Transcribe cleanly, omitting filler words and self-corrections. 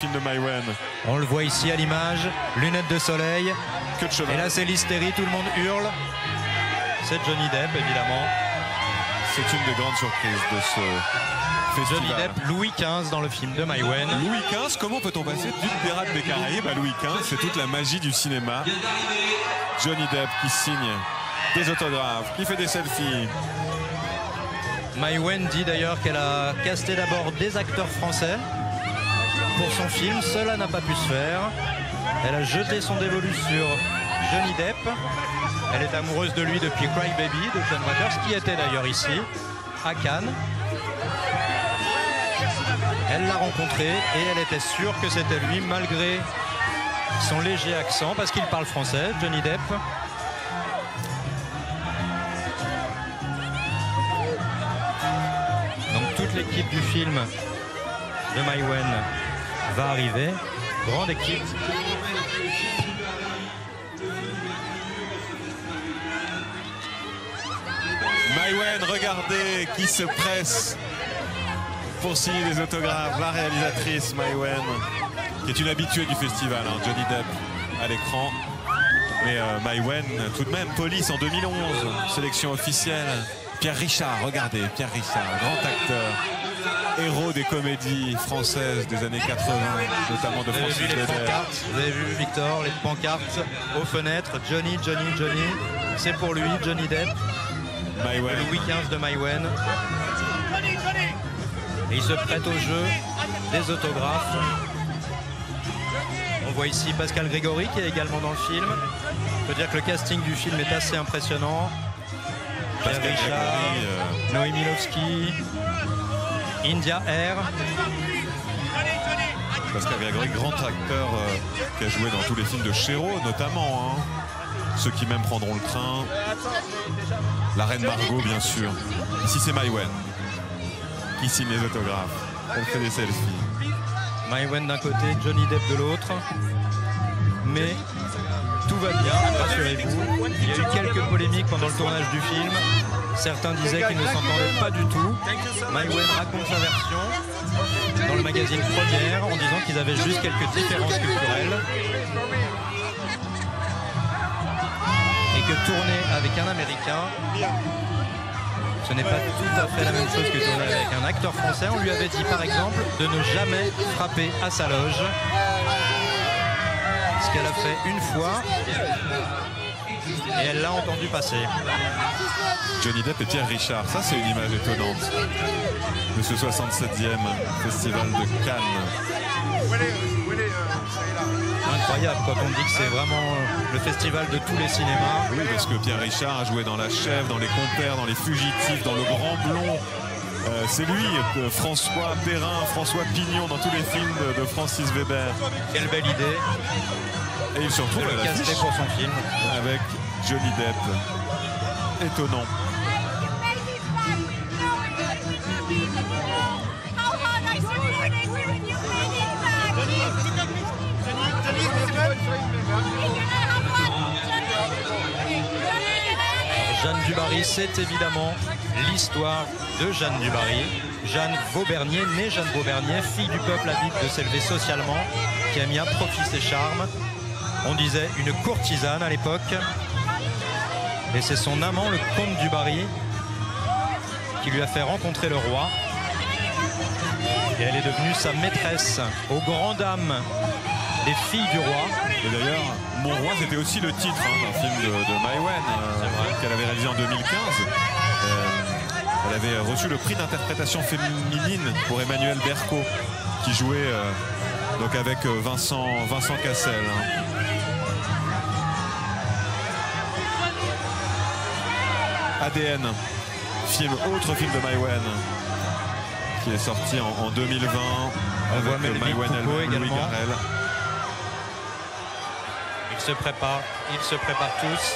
Film de Maïwenn. On le voit ici à l'image, lunettes de soleil. Que de cheval. Et là c'est l'hystérie, tout le monde hurle. C'est Johnny Depp évidemment. C'est une des grandes surprises de ce festival. Johnny Depp, Louis XV dans le film de Maïwenn. Louis XV, comment peut-on passer du Pirate des Caraïbes à Louis XV? C'est toute la magie du cinéma. Johnny Depp qui signe des autographes, qui fait des selfies. Maïwenn dit d'ailleurs qu'elle a casté d'abord des acteurs français pour son film. Cela n'a pas pu se faire. Elle a jeté son dévolu sur Johnny Depp. Elle est amoureuse de lui depuis Cry Baby de John Waters, qui était d'ailleurs ici à Cannes. Elle l'a rencontré et elle était sûre que c'était lui malgré son léger accent parce qu'il parle français, Johnny Depp. Donc toute l'équipe du film de Maïwenn va arriver. Grande équipe. Maïwenn, regardez qui se presse pour signer des autographes. La réalisatrice Maïwenn, qui est une habituée du festival, hein, Johnny Depp à l'écran. Mais Maïwenn, tout de même, Police en 2011, sélection officielle. Pierre Richard, regardez, Pierre Richard, grand acteur, héros des comédies françaises des années 80, notamment de Francis Bébert. Vous avez vu, Victor, les pancartes aux fenêtres. Johnny, Johnny, Johnny. C'est pour lui, Johnny Depp. Maïwenn. Louis XV de Maïwenn. Et il se prête au jeu des autographes. On voit ici Pascal Grégory qui est également dans le film. On peut dire que le casting du film est assez impressionnant. Pierre Richard, Noémie Lovski, India Air. Pascal Grégory, grand acteur qui a joué dans tous les films de Chéreau notamment. Hein. Ceux qui même prendront le train. La Reine Margot, bien sûr. Ici, c'est Maïwenn qui signe les autographes. Elle fait des selfies. Maïwenn d'un côté, Johnny Depp de l'autre. Mais tout va bien, rassurez-vous. Il y a eu quelques polémiques pendant le tournage du film. Certains disaient qu'ils ne s'entendaient pas du tout. Maïwenn raconte sa version dans le magazine Première en disant qu'ils avaient juste quelques différences culturelles. Et que tourner avec un Américain, ce n'est pas tout à fait la même chose que tourner avec un acteur français. On lui avait dit par exemple de ne jamais frapper à sa loge. Ce qu'elle a fait une fois. Et elle l'a entendu passer. Johnny Depp et Pierre Richard, ça c'est une image étonnante de ce 67e festival de Cannes. Incroyable quand on dit que c'est vraiment le festival de tous les cinémas. Oui, parce que Pierre Richard a joué dans La Chèvre, dans Les Compères, dans Les Fugitifs, dans Le Grand Blond. C'est lui, François Perrin, François Pignon dans tous les films de Francis Weber. Quelle belle idée. Et il se retrouve à l'affiche pour son film avec Johnny Depp. Étonnant. Jeanne du Barry, c'est évidemment l'histoire de Jeanne du Barry. Jeanne Vaubernier, née Jeanne Vaubernier, fille du peuple avide de s'élever socialement, qui a mis à profit ses charmes. On disait une courtisane à l'époque. Et c'est son amant, le comte du Barry, qui lui a fait rencontrer le roi. Et elle est devenue sa maîtresse, aux grandes dames des filles du roi. Et d'ailleurs, Mon Roi, c'était aussi le titre d'un film de Maïwenn qu'elle avait réalisé en 2015. Elle avait reçu le prix d'interprétation féminine pour Emmanuel Berco, qui jouait donc avec Vincent Cassel. ADN, autre film de Maïwenn, qui est sorti en 2020 avec Maïwenn et Louis Garrel. Ils se préparent tous.